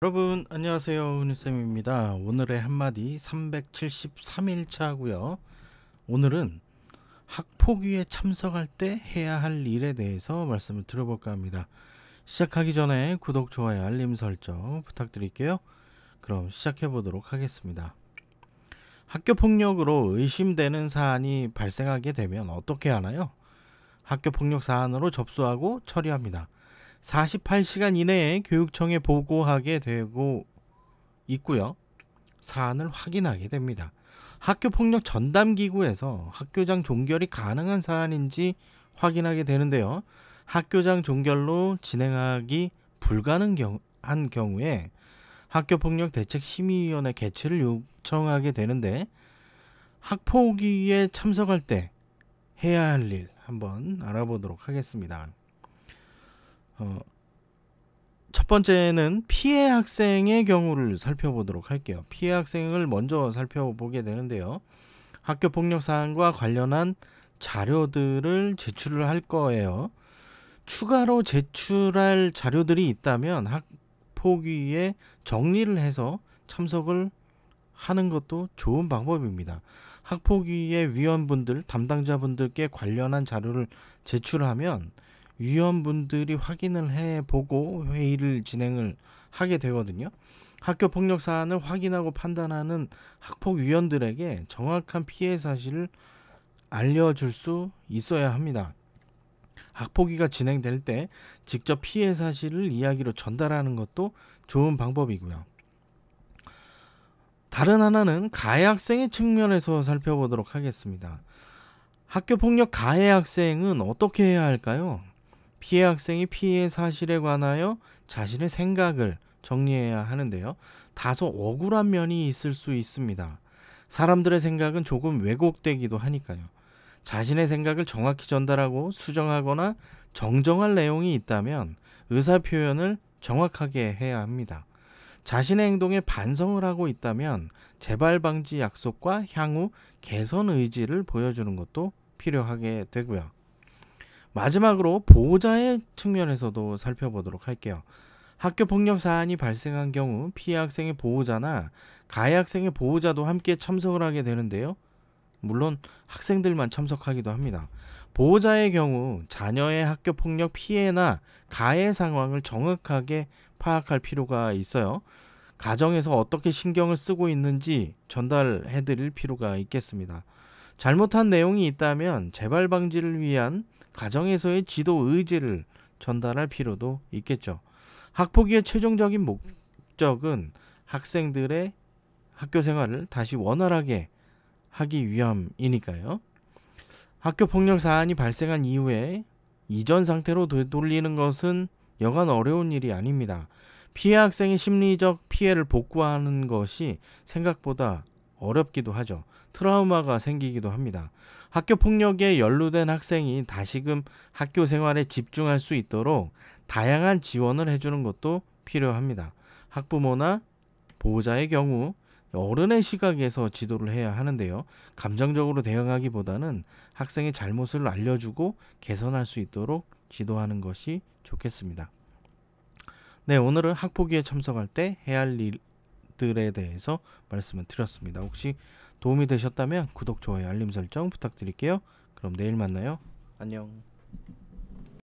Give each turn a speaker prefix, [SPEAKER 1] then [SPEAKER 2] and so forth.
[SPEAKER 1] 여러분 안녕하세요, 은희쌤입니다. 오늘의 한마디 373일차고요. 오늘은 학폭위에 참석할 때 해야 할 일에 대해서 말씀을 드려볼까 합니다. 시작하기 전에 구독, 좋아요, 알림 설정 부탁드릴게요. 그럼 시작해 보도록 하겠습니다. 학교폭력으로 의심되는 사안이 발생하게 되면 어떻게 하나요? 학교폭력 사안으로 접수하고 처리합니다. 48시간 이내에 교육청에 보고하게 되고 있고요. 사안을 확인하게 됩니다. 학교폭력 전담기구에서 학교장 종결이 가능한 사안인지 확인하게 되는데요. 학교장 종결로 진행하기 불가능한 경우에 학교폭력 대책심의위원회 개최를 요청하게 되는데, 학폭위에 참석할 때 해야 할 일 한번 알아보도록 하겠습니다. 첫 번째는 피해 학생의 경우를 살펴보도록 할게요. 피해 학생을 먼저 살펴보게 되는데요. 학교폭력 사안과 관련한 자료들을 제출을 할 거예요. 추가로 제출할 자료들이 있다면 학폭위에 정리를 해서 참석을 하는 것도 좋은 방법입니다. 학폭위의 위원분들, 담당자분들께 관련한 자료를 제출하면 위원분들이 확인을 해보고 회의를 진행을 하게 되거든요. 학교 폭력 사안을 확인하고 판단하는 학폭위원들에게 정확한 피해 사실을 알려줄 수 있어야 합니다. 학폭위가 진행될 때 직접 피해 사실을 이야기로 전달하는 것도 좋은 방법이고요. 다른 하나는 가해 학생의 측면에서 살펴보도록 하겠습니다. 학교폭력 가해 학생은 어떻게 해야 할까요? 피해 학생이 피해 사실에 관하여 자신의 생각을 정리해야 하는데요. 다소 억울한 면이 있을 수 있습니다. 사람들의 생각은 조금 왜곡되기도 하니까요. 자신의 생각을 정확히 전달하고 수정하거나 정정할 내용이 있다면 의사표현을 정확하게 해야 합니다. 자신의 행동에 반성을 하고 있다면 재발 방지 약속과 향후 개선 의지를 보여주는 것도 필요하게 되고요. 마지막으로 보호자의 측면에서도 살펴보도록 할게요. 학교 폭력 사안이 발생한 경우 피해 학생의 보호자나 가해 학생의 보호자도 함께 참석을 하게 되는데요. 물론 학생들만 참석하기도 합니다. 보호자의 경우 자녀의 학교 폭력 피해나 가해 상황을 정확하게 파악할 필요가 있어요. 가정에서 어떻게 신경을 쓰고 있는지 전달해 드릴 필요가 있겠습니다. 잘못한 내용이 있다면 재발 방지를 위한 가정에서의 지도 의지를 전달할 필요도 있겠죠. 학폭위의 최종적인 목적은 학생들의 학교 생활을 다시 원활하게 하기 위함이니까요. 학교 폭력 사안이 발생한 이후에 이전 상태로 되돌리는 것은 여간 어려운 일이 아닙니다. 피해 학생의 심리적 피해를 복구하는 것이 생각보다 어렵기도 하죠. 트라우마가 생기기도 합니다. 학교 폭력에 연루된 학생이 다시금 학교 생활에 집중할 수 있도록 다양한 지원을 해주는 것도 필요합니다. 학부모나 보호자의 경우 어른의 시각에서 지도를 해야 하는데요. 감정적으로 대응하기보다는 학생의 잘못을 알려주고 개선할 수 있도록 지도하는 것이 좋겠습니다. 네, 오늘은 학폭위에 참석할 때 해야 할 일들에 대해서 말씀을 드렸습니다. 혹시 도움이 되셨다면 구독, 좋아요, 알림 설정 부탁드릴게요. 그럼 내일 만나요. 안녕.